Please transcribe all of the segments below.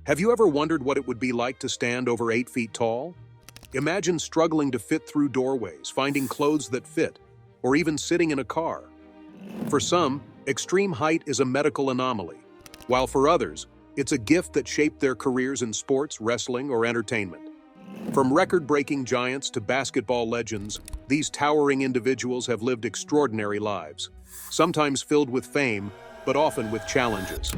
Have you ever wondered what it would be like to stand over 8 feet tall? Imagine struggling to fit through doorways, finding clothes that fit, or even sitting in a car. For some, extreme height is a medical anomaly, while for others, it's a gift that shaped their careers in sports, wrestling, or entertainment. From record-breaking giants to basketball legends, these towering individuals have lived extraordinary lives, sometimes filled with fame, but often with challenges.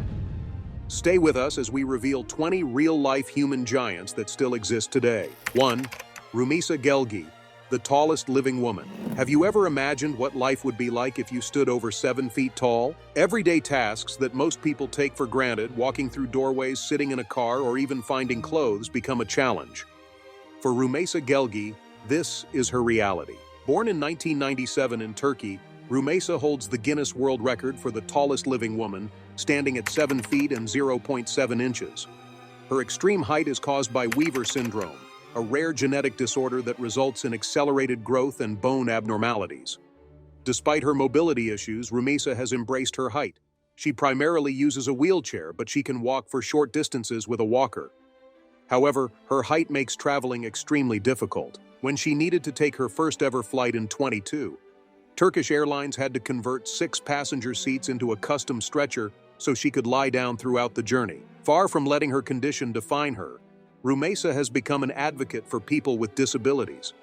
Stay with us as we reveal 20 real-life human giants that still exist today. 1. Rumeysa Gelgi, the tallest living woman. Have you ever imagined what life would be like if you stood over 7 feet tall? Everyday tasks that most people take for granted, walking through doorways, sitting in a car, or even finding clothes, become a challenge. For Rumeysa Gelgi, this is her reality. Born in 1997 in Turkey, Rumeysa holds the Guinness World Record for the tallest living woman, standing at 7 feet and 0.7 inches. Her extreme height is caused by Weaver syndrome, a rare genetic disorder that results in accelerated growth and bone abnormalities. Despite her mobility issues, Rumeysa has embraced her height. She primarily uses a wheelchair, but she can walk for short distances with a walker. However, her height makes traveling extremely difficult. When she needed to take her first ever flight in 2022, Turkish Airlines had to convert 6 passenger seats into a custom stretcher so she could lie down throughout the journey. Far from letting her condition define her, Rumeysa has become an advocate for people with disabilities.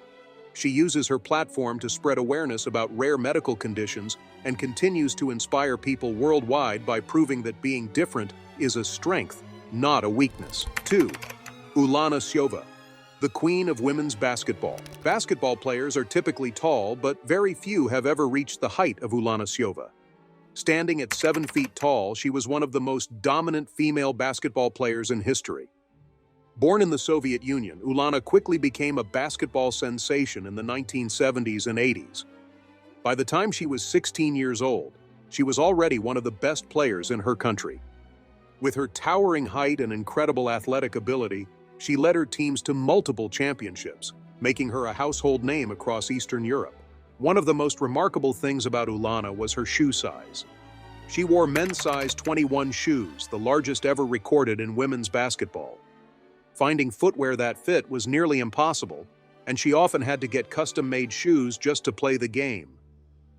She uses her platform to spread awareness about rare medical conditions and continues to inspire people worldwide by proving that being different is a strength, not a weakness. 2. Uljana Semjonova, the queen of women's basketball. Basketball players are typically tall, but very few have ever reached the height of Uljana Semjonova. Standing at 7 feet tall, she was one of the most dominant female basketball players in history. Born in the Soviet Union, Uljana quickly became a basketball sensation in the 1970s and 80s. By the time she was 16 years old, she was already one of the best players in her country. With her towering height and incredible athletic ability, she led her teams to multiple championships, making her a household name across Eastern Europe. One of the most remarkable things about Uljana was her shoe size. She wore men's size 21 shoes, the largest ever recorded in women's basketball. Finding footwear that fit was nearly impossible, and she often had to get custom-made shoes just to play the game.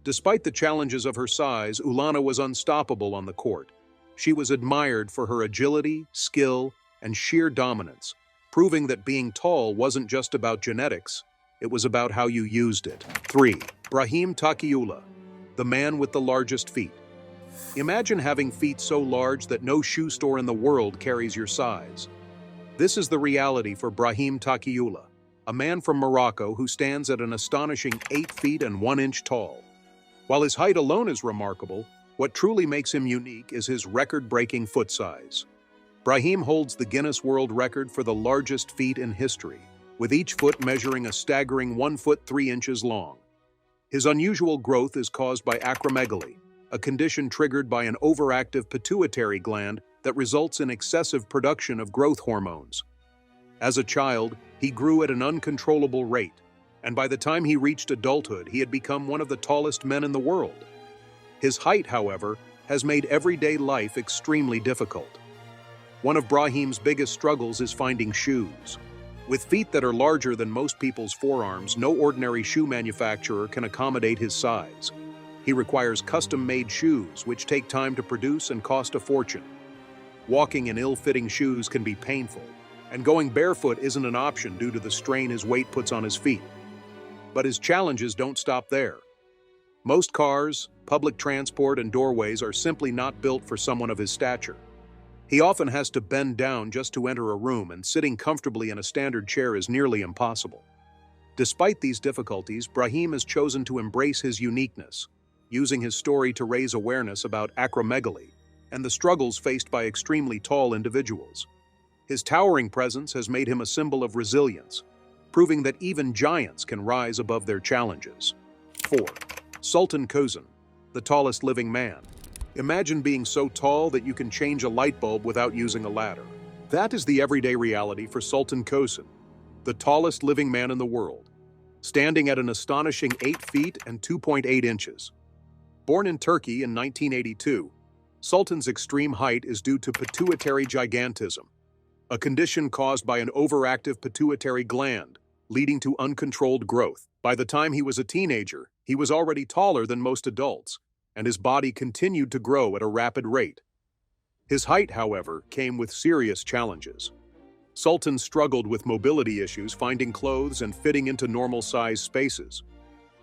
Despite the challenges of her size, Uljana was unstoppable on the court. She was admired for her agility, skill, and sheer dominance, proving that being tall wasn't just about genetics, it was about how you used it. 3. Brahim Takioullah, the man with the largest feet. Imagine having feet so large that no shoe store in the world carries your size. This is the reality for Brahim Takioullah, a man from Morocco who stands at an astonishing 8 feet and 1 inch tall. While his height alone is remarkable, what truly makes him unique is his record-breaking foot size. Brahim holds the Guinness World Record for the largest feet in history, with each foot measuring a staggering 1 foot 3 inches long. His unusual growth is caused by acromegaly, a condition triggered by an overactive pituitary gland that results in excessive production of growth hormones. As a child, he grew at an uncontrollable rate, and by the time he reached adulthood, he had become one of the tallest men in the world. His height, however, has made everyday life extremely difficult. One of Brahim's biggest struggles is finding shoes. With feet that are larger than most people's forearms, no ordinary shoe manufacturer can accommodate his size. He requires custom-made shoes, which take time to produce and cost a fortune. Walking in ill-fitting shoes can be painful, and going barefoot isn't an option due to the strain his weight puts on his feet. But his challenges don't stop there. Most cars, public transport, and doorways are simply not built for someone of his stature. He often has to bend down just to enter a room, and sitting comfortably in a standard chair is nearly impossible. Despite these difficulties, Brahim has chosen to embrace his uniqueness, using his story to raise awareness about acromegaly and the struggles faced by extremely tall individuals. His towering presence has made him a symbol of resilience, proving that even giants can rise above their challenges. 4. Sultan Kösen, the tallest living man. Imagine being so tall that you can change a light bulb without using a ladder. That is the everyday reality for Sultan Kösen, the tallest living man in the world, standing at an astonishing 8 feet and 2.8 inches. Born in Turkey in 1982, Sultan's extreme height is due to pituitary gigantism, a condition caused by an overactive pituitary gland, leading to uncontrolled growth. By the time he was a teenager, he was already taller than most adults, and his body continued to grow at a rapid rate. His height, however, came with serious challenges. Sultan struggled with mobility issues, finding clothes and fitting into normal-sized spaces.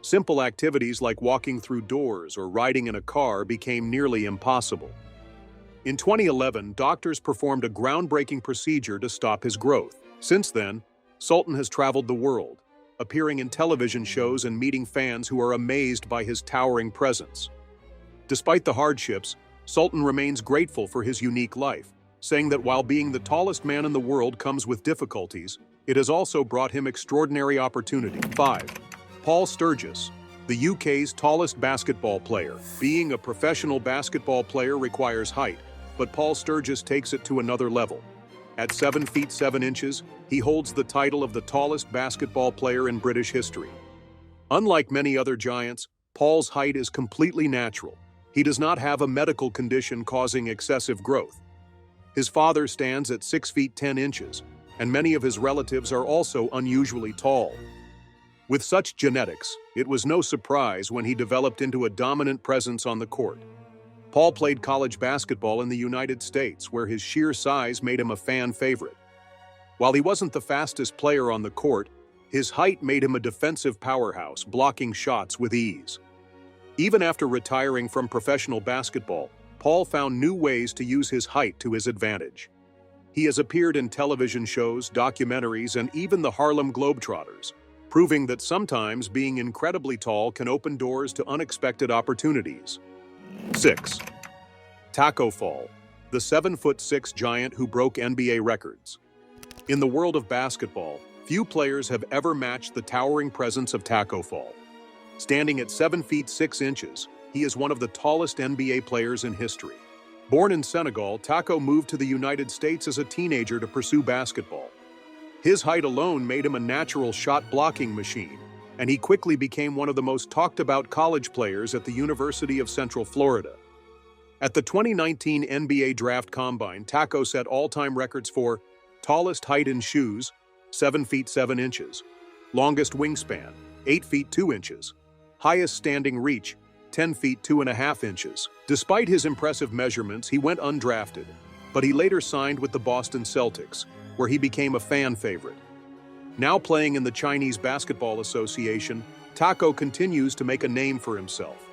Simple activities like walking through doors or riding in a car became nearly impossible. In 2011, doctors performed a groundbreaking procedure to stop his growth. Since then, Sultan has traveled the world, appearing in television shows and meeting fans who are amazed by his towering presence. Despite the hardships, Sultan remains grateful for his unique life, saying that while being the tallest man in the world comes with difficulties, it has also brought him extraordinary opportunity. 5. Paul Sturgess, the UK's tallest basketball player. Being a professional basketball player requires height, but Paul Sturgess takes it to another level. At 7 feet 7 inches, he holds the title of the tallest basketball player in British history. Unlike many other giants, Paul's height is completely natural. He does not have a medical condition causing excessive growth. His father stands at 6 feet 10 inches, and many of his relatives are also unusually tall. With such genetics, it was no surprise when he developed into a dominant presence on the court. Paul played college basketball in the United States, where his sheer size made him a fan favorite. While he wasn't the fastest player on the court, his height made him a defensive powerhouse, blocking shots with ease. Even after retiring from professional basketball, Paul found new ways to use his height to his advantage. He has appeared in television shows, documentaries, and even the Harlem Globetrotters, proving that sometimes being incredibly tall can open doors to unexpected opportunities. 6. Tacko Fall, the 7'6" giant who broke NBA records. In the world of basketball, few players have ever matched the towering presence of Tacko Fall. Standing at 7 feet 6 inches, he is one of the tallest NBA players in history. Born in Senegal, Tacko moved to the United States as a teenager to pursue basketball. His height alone made him a natural shot-blocking machine, and he quickly became one of the most talked-about college players at the University of Central Florida. At the 2019 NBA Draft Combine, Tacko set all-time records for tallest height in shoes, 7 feet 7 inches, longest wingspan, 8 feet 2 inches, highest standing reach, 10 feet 2.5 inches. Despite his impressive measurements, he went undrafted, but he later signed with the Boston Celtics, where he became a fan favorite. Now playing in the Chinese Basketball Association, Tacko continues to make a name for himself,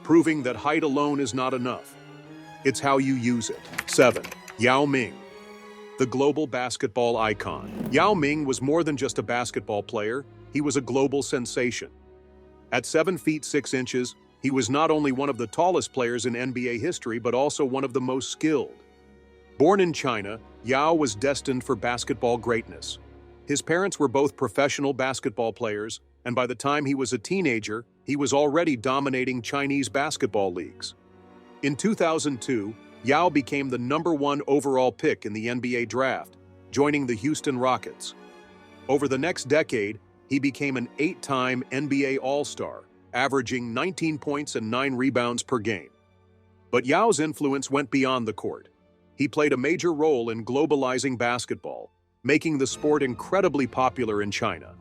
proving that height alone is not enough. It's how you use it. 7. Yao Ming, the global basketball icon. Yao Ming was more than just a basketball player, he was a global sensation. At 7 feet 6 inches, he was not only one of the tallest players in NBA history, but also one of the most skilled. Born in China, Yao was destined for basketball greatness. His parents were both professional basketball players, and by the time he was a teenager, he was already dominating Chinese basketball leagues. In 2002, Yao became the #1 overall pick in the NBA draft, joining the Houston Rockets. Over the next decade, he became an 8-time NBA All-Star, averaging 19 points and 9 rebounds per game. But Yao's influence went beyond the court. He played a major role in globalizing basketball, making the sport incredibly popular in China.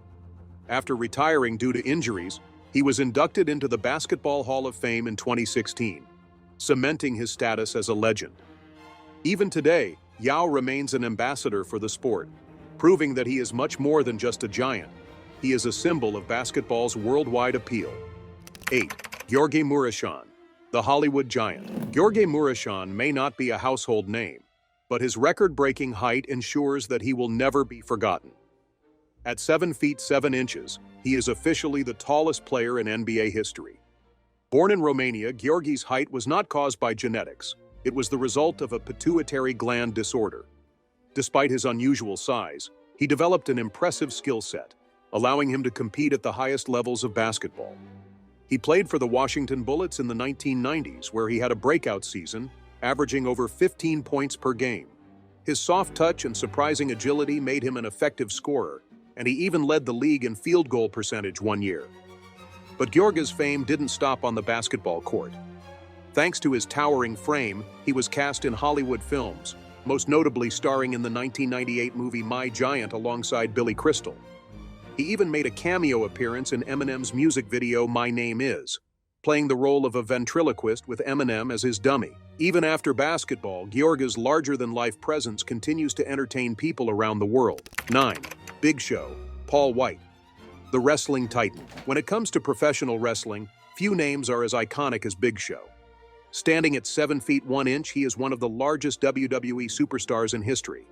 After retiring due to injuries, he was inducted into the Basketball Hall of Fame in 2016, cementing his status as a legend. Even today, Yao remains an ambassador for the sport, proving that he is much more than just a giant. He is a symbol of basketball's worldwide appeal. 8. Gheorghe Muresan, the Hollywood giant. Gheorghe Muresan may not be a household name, but his record-breaking height ensures that he will never be forgotten. At 7 feet 7 inches, he is officially the tallest player in NBA history. Born in Romania, Gheorghe's height was not caused by genetics. It was the result of a pituitary gland disorder. Despite his unusual size, he developed an impressive skill set, allowing him to compete at the highest levels of basketball. He played for the Washington Bullets in the 1990s, where he had a breakout season, averaging over 15 points per game. His soft touch and surprising agility made him an effective scorer, and he even led the league in field goal percentage one year. But Gheorghe's fame didn't stop on the basketball court. Thanks to his towering frame, he was cast in Hollywood films, most notably starring in the 1998 movie My Giant alongside Billy Crystal. He even made a cameo appearance in Eminem's music video My Name Is, playing the role of a ventriloquist with Eminem as his dummy. Even after basketball, Gheorghe's larger-than-life presence continues to entertain people around the world. 9. Big Show, Paul White, the wrestling titan. When it comes to professional wrestling, few names are as iconic as Big Show. Standing at 7 feet 1 inch, he is one of the largest WWE superstars in history.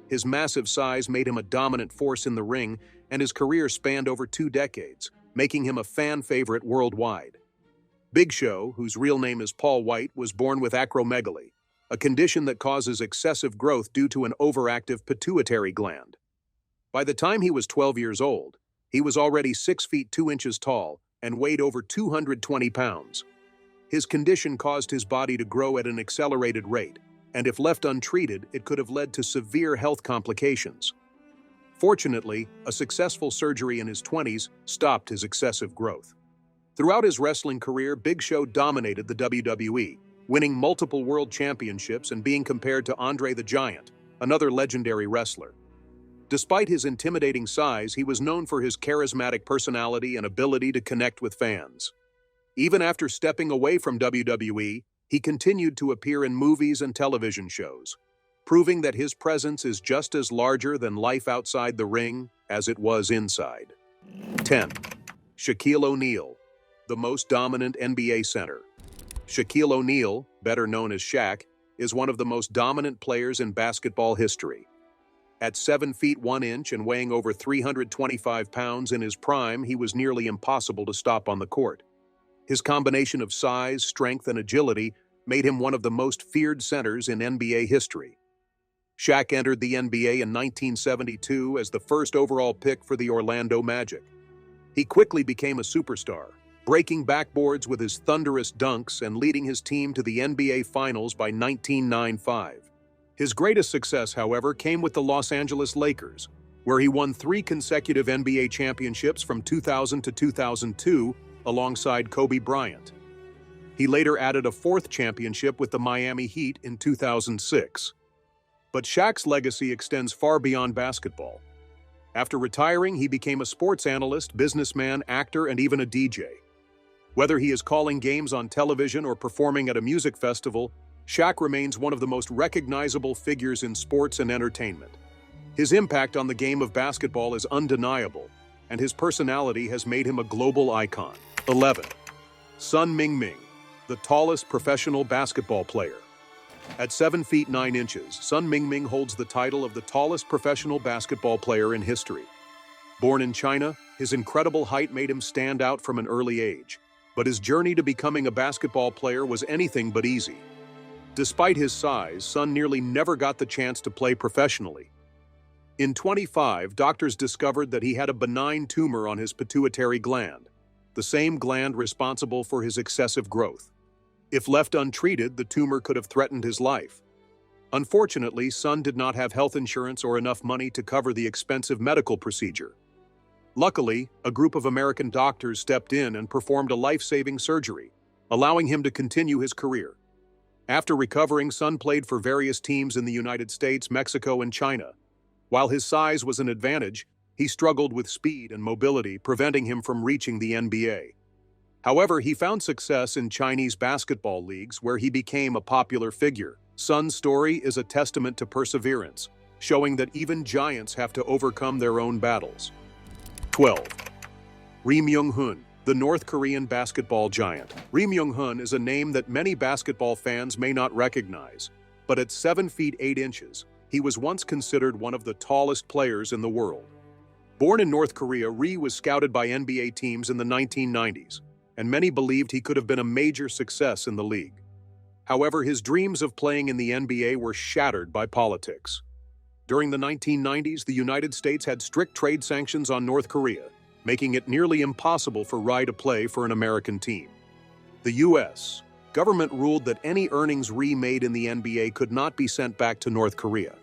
His massive size made him a dominant force in the ring, and his career spanned over 2 decades, making him a fan favorite worldwide. Big Show, whose real name is Paul White, was born with acromegaly, a condition that causes excessive growth due to an overactive pituitary gland. By the time he was 12 years old, he was already 6 feet 2 inches tall and weighed over 220 pounds. His condition caused his body to grow at an accelerated rate, and if left untreated, it could have led to severe health complications. Fortunately, a successful surgery in his 20s stopped his excessive growth. Throughout his wrestling career, Big Show dominated the WWE, winning multiple world championships and being compared to Andre the Giant, another legendary wrestler. Despite his intimidating size, he was known for his charismatic personality and ability to connect with fans. Even after stepping away from WWE, he continued to appear in movies and television shows, proving that his presence is just as larger than life outside the ring as it was inside. 10. Shaquille O'Neal, the most dominant NBA center. Shaquille O'Neal, better known as Shaq, is one of the most dominant players in basketball history. At 7 feet 1 inch and weighing over 325 pounds in his prime, he was nearly impossible to stop on the court. His combination of size, strength, and agility made him one of the most feared centers in NBA history. Shaq entered the NBA in 1972 as the first overall pick for the Orlando Magic. He quickly became a superstar, breaking backboards with his thunderous dunks and leading his team to the NBA Finals by 1995. His greatest success, however, came with the Los Angeles Lakers, where he won 3 consecutive NBA championships from 2000 to 2002 alongside Kobe Bryant. He later added a 4th championship with the Miami Heat in 2006. But Shaq's legacy extends far beyond basketball. After retiring, he became a sports analyst, businessman, actor, and even a DJ. Whether he is calling games on television or performing at a music festival, Shaq remains one of the most recognizable figures in sports and entertainment. His impact on the game of basketball is undeniable, and his personality has made him a global icon. 11. Sun Mingming, the tallest professional basketball player. At 7 feet 9 inches, Sun Mingming holds the title of the tallest professional basketball player in history. Born in China, his incredible height made him stand out from an early age, but his journey to becoming a basketball player was anything but easy. Despite his size, Sun nearly never got the chance to play professionally. In 25, doctors discovered that he had a benign tumor on his pituitary gland, the same gland responsible for his excessive growth. If left untreated, the tumor could have threatened his life. Unfortunately, Sun did not have health insurance or enough money to cover the expensive medical procedure. Luckily, a group of American doctors stepped in and performed a life-saving surgery, allowing him to continue his career. After recovering, Sun played for various teams in the United States, Mexico, and China. While his size was an advantage, he struggled with speed and mobility, preventing him from reaching the NBA. However, he found success in Chinese basketball leagues where he became a popular figure. Sun's story is a testament to perseverance, showing that even giants have to overcome their own battles. 12. Myung-hun, the North Korean basketball giant. Myung-hun is a name that many basketball fans may not recognize, but at 7 feet 8 inches, he was once considered one of the tallest players in the world. Born in North Korea, Ree was scouted by NBA teams in the 1990s, and many believed he could have been a major success in the league. However, his dreams of playing in the NBA were shattered by politics. During the 1990s, the United States had strict trade sanctions on North Korea, making it nearly impossible for Ree to play for an American team. The U.S. government ruled that any earnings Ree made in the NBA could not be sent back to North Korea,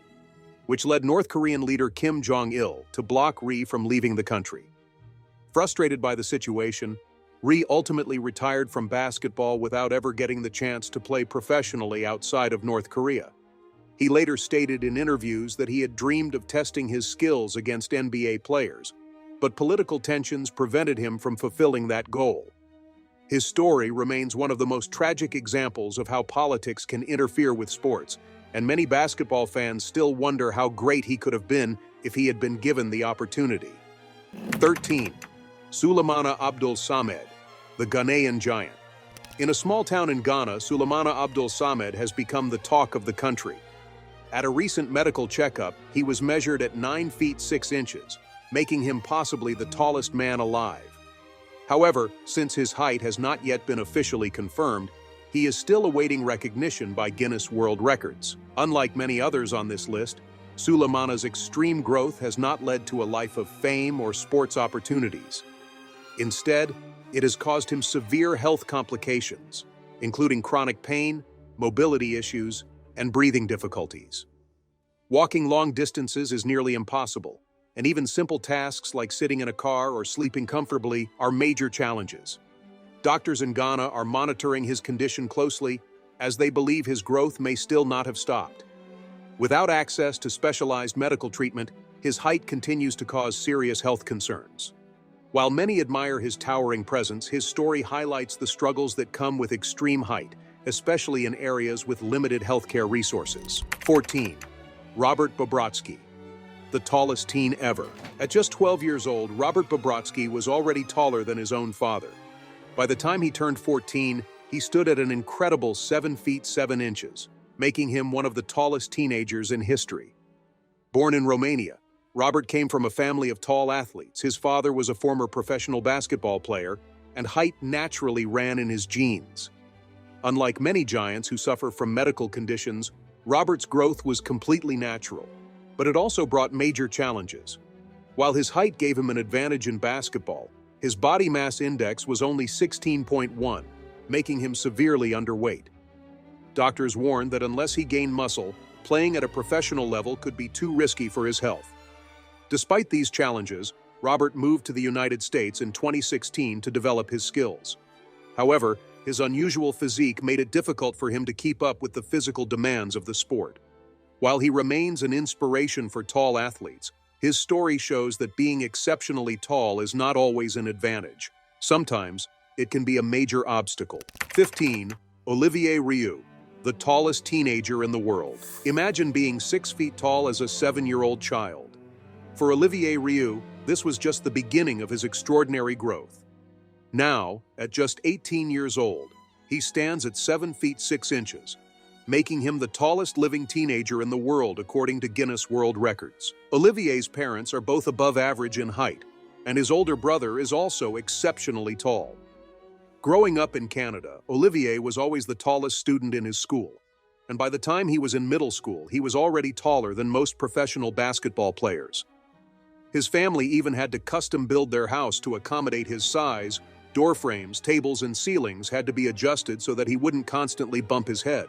which led North Korean leader Kim Jong-il to block Ree from leaving the country. Frustrated by the situation, Ree ultimately retired from basketball without ever getting the chance to play professionally outside of North Korea. He later stated in interviews that he had dreamed of testing his skills against NBA players, but political tensions prevented him from fulfilling that goal. His story remains one of the most tragic examples of how politics can interfere with sports, and many basketball fans still wonder how great he could have been if he had been given the opportunity. 13. Sulemana Abdul Samed, the Ghanaian giant. In a small town in Ghana, Sulemana Abdul Samed has become the talk of the country. At a recent medical checkup, he was measured at 9 feet 6 inches, making him possibly the tallest man alive. However, since his height has not yet been officially confirmed, he is still awaiting recognition by Guinness World Records. Unlike many others on this list, Sulemana's extreme growth has not led to a life of fame or sports opportunities. Instead, it has caused him severe health complications, including chronic pain, mobility issues, and breathing difficulties. Walking long distances is nearly impossible, and even simple tasks like sitting in a car or sleeping comfortably are major challenges. Doctors in Ghana are monitoring his condition closely, as they believe his growth may still not have stopped. Without access to specialized medical treatment, his height continues to cause serious health concerns. While many admire his towering presence, his story highlights the struggles that come with extreme height, especially in areas with limited healthcare resources. 14. Robert Bobroczky, the tallest teen ever. At just 12 years old, Robert Bobroczky was already taller than his own father. By the time he turned 14, he stood at an incredible 7 feet 7 inches, making him one of the tallest teenagers in history. Born in Romania, Robert came from a family of tall athletes. His father was a former professional basketball player, and height naturally ran in his genes. Unlike many giants who suffer from medical conditions, Robert's growth was completely natural, but it also brought major challenges. While his height gave him an advantage in basketball, his body mass index was only 16.1, making him severely underweight. Doctors warned that unless he gained muscle, playing at a professional level could be too risky for his health. Despite these challenges, Robert moved to the United States in 2016 to develop his skills. However, his unusual physique made it difficult for him to keep up with the physical demands of the sport. While he remains an inspiration for tall athletes, his story shows that being exceptionally tall is not always an advantage. Sometimes, it can be a major obstacle. 15. Olivier Rioux, the tallest teenager in the world. Imagine being 6 feet tall as a 7-year-old child. For Olivier Rioux, this was just the beginning of his extraordinary growth. Now, at just 18 years old, he stands at 7 feet 6 inches, making him the tallest living teenager in the world according to Guinness World Records. Olivier's parents are both above average in height, and his older brother is also exceptionally tall. Growing up in Canada, Olivier was always the tallest student in his school, and by the time he was in middle school, he was already taller than most professional basketball players. His family even had to custom build their house to accommodate his size. Door frames, tables, and ceilings had to be adjusted so that he wouldn't constantly bump his head.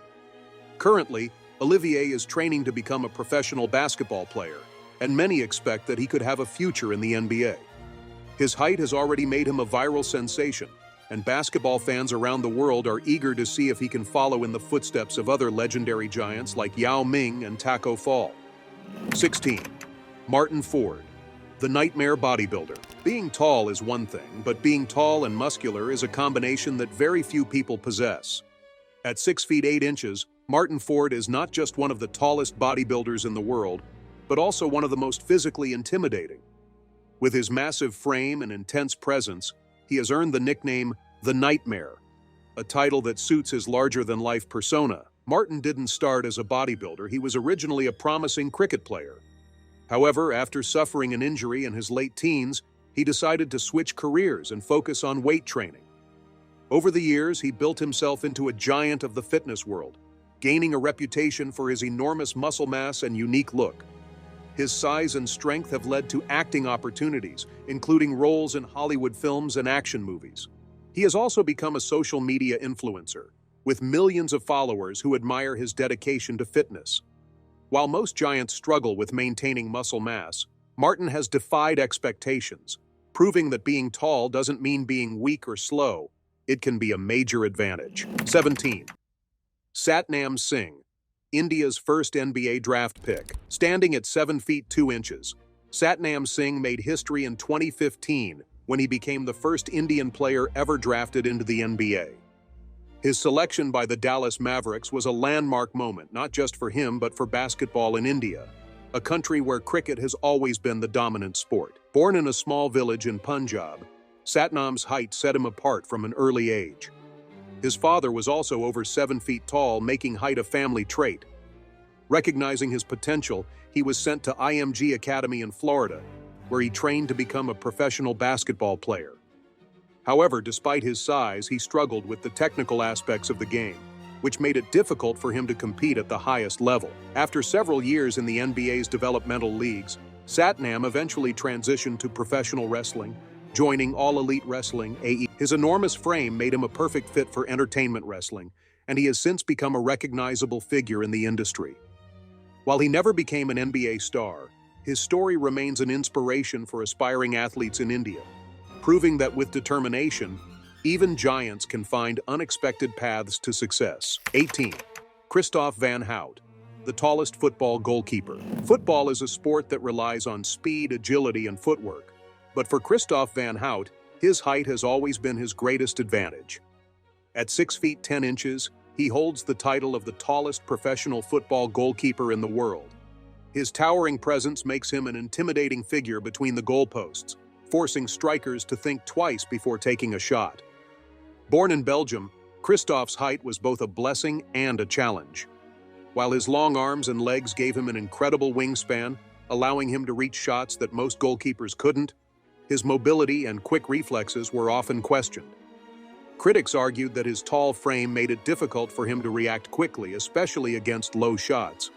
Currently, Olivier is training to become a professional basketball player, and many expect that he could have a future in the NBA. His height has already made him a viral sensation, and basketball fans around the world are eager to see if he can follow in the footsteps of other legendary giants like Yao Ming and Tacko Fall. 16. Martyn Ford, the nightmare bodybuilder. Being tall is one thing, but being tall and muscular is a combination that very few people possess. At 6 feet 8 inches, Martyn Ford is not just one of the tallest bodybuilders in the world, but also one of the most physically intimidating. With his massive frame and intense presence, he has earned the nickname The Nightmare, a title that suits his larger-than-life persona. Martyn didn't start as a bodybuilder. He was originally a promising cricket player. However, after suffering an injury in his late teens, he decided to switch careers and focus on weight training. Over the years, he built himself into a giant of the fitness world, gaining a reputation for his enormous muscle mass and unique look. His size and strength have led to acting opportunities, including roles in Hollywood films and action movies. He has also become a social media influencer, with millions of followers who admire his dedication to fitness. While most giants struggle with maintaining muscle mass, Martyn has defied expectations, proving that being tall doesn't mean being weak or slow. It can be a major advantage. 17. Satnam Singh, India's first NBA draft pick. Standing at 7 feet 2 inches, Satnam Singh made history in 2015 when he became the first Indian player ever drafted into the NBA. His selection by the Dallas Mavericks was a landmark moment, not just for him but for basketball in India, a country where cricket has always been the dominant sport. Born in a small village in Punjab, Satnam's height set him apart from an early age. His father was also over 7 feet tall, making height a family trait. Recognizing his potential, he was sent to IMG Academy in Florida, where he trained to become a professional basketball player. However, despite his size, he struggled with the technical aspects of the game, which made it difficult for him to compete at the highest level. After several years in the NBA's developmental leagues, Satnam eventually transitioned to professional wrestling, joining All Elite Wrestling (AE). His enormous frame made him a perfect fit for entertainment wrestling, and he has since become a recognizable figure in the industry. While he never became an NBA star, his story remains an inspiration for aspiring athletes in India, proving that with determination, even giants can find unexpected paths to success. 18. Kristof Van Hout, the tallest football goalkeeper. Football is a sport that relies on speed, agility, and footwork. But for Kristof Van Hout, his height has always been his greatest advantage. At 6 feet 10 inches, he holds the title of the tallest professional football goalkeeper in the world. His towering presence makes him an intimidating figure between the goalposts, forcing strikers to think twice before taking a shot. Born in Belgium, Kristof's height was both a blessing and a challenge. While his long arms and legs gave him an incredible wingspan, allowing him to reach shots that most goalkeepers couldn't, his mobility and quick reflexes were often questioned. Critics argued that his tall frame made it difficult for him to react quickly, especially against low shots.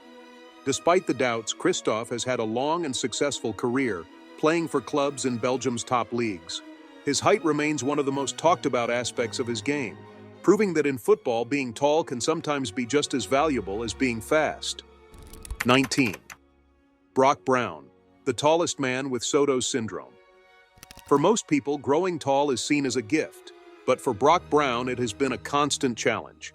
Despite the doubts, Kristof has had a long and successful career, playing for clubs in Belgium's top leagues. His height remains one of the most talked about aspects of his game, proving that in football, being tall can sometimes be just as valuable as being fast. 19. Broc Brown, the tallest man with Soto's syndrome. For most people, growing tall is seen as a gift, but for Broc Brown, it has been a constant challenge.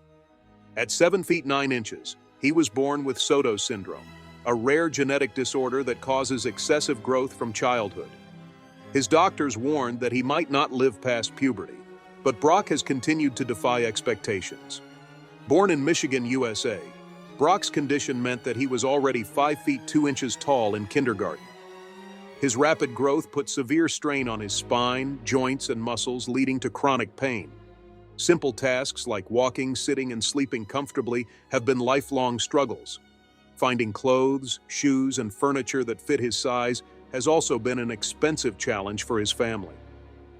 At 7 feet 9 inches, he was born with Soto's syndrome, a rare genetic disorder that causes excessive growth from childhood. His doctors warned that he might not live past puberty, but Broc has continued to defy expectations. Born in Michigan, USA, Broc's condition meant that he was already 5 feet 2 inches tall in kindergarten. His rapid growth put severe strain on his spine, joints, and muscles, leading to chronic pain. Simple tasks like walking, sitting, and sleeping comfortably have been lifelong struggles. Finding clothes, shoes, and furniture that fit his size has also been an expensive challenge for his family.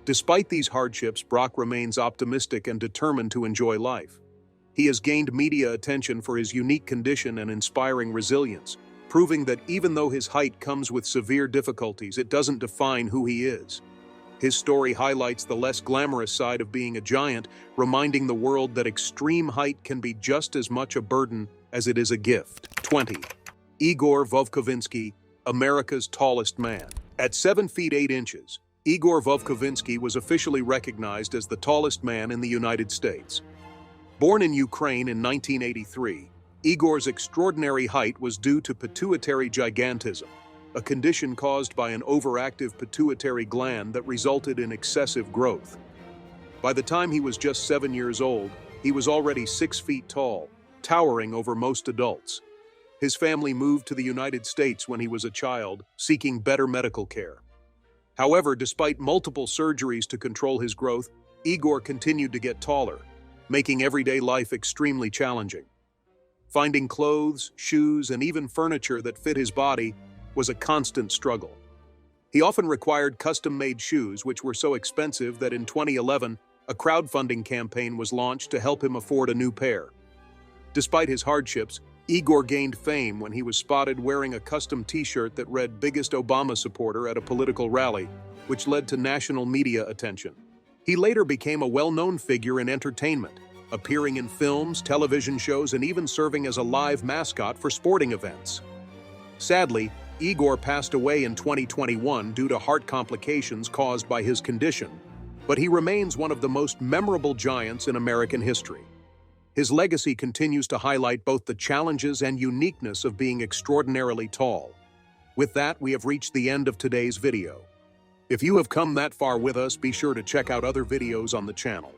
Despite these hardships, Broc remains optimistic and determined to enjoy life. He has gained media attention for his unique condition and inspiring resilience, proving that even though his height comes with severe difficulties, it doesn't define who he is. His story highlights the less glamorous side of being a giant, reminding the world that extreme height can be just as much a burden as it is a gift. 20. Igor Vovkovinskiy, America's tallest man. At 7 feet 8 inches, Igor Vovkovinskiy was officially recognized as the tallest man in the United States. Born in Ukraine in 1983, Igor's extraordinary height was due to pituitary gigantism, a condition caused by an overactive pituitary gland that resulted in excessive growth. By the time he was just 7 years old, he was already 6 feet tall, towering over most adults. His family moved to the United States when he was a child, seeking better medical care. However, despite multiple surgeries to control his growth, Igor continued to get taller, making everyday life extremely challenging. Finding clothes, shoes, and even furniture that fit his body was a constant struggle. He often required custom-made shoes, which were so expensive that in 2011, a crowdfunding campaign was launched to help him afford a new pair. Despite his hardships, Igor gained fame when he was spotted wearing a custom t-shirt that read "Biggest Obama Supporter" at a political rally, which led to national media attention. He later became a well-known figure in entertainment, appearing in films, television shows, and even serving as a live mascot for sporting events. Sadly, Igor passed away in 2021 due to heart complications caused by his condition, but he remains one of the most memorable giants in American history. His legacy continues to highlight both the challenges and uniqueness of being extraordinarily tall. With that, we have reached the end of today's video. If you have come that far with us, be sure to check out other videos on the channel.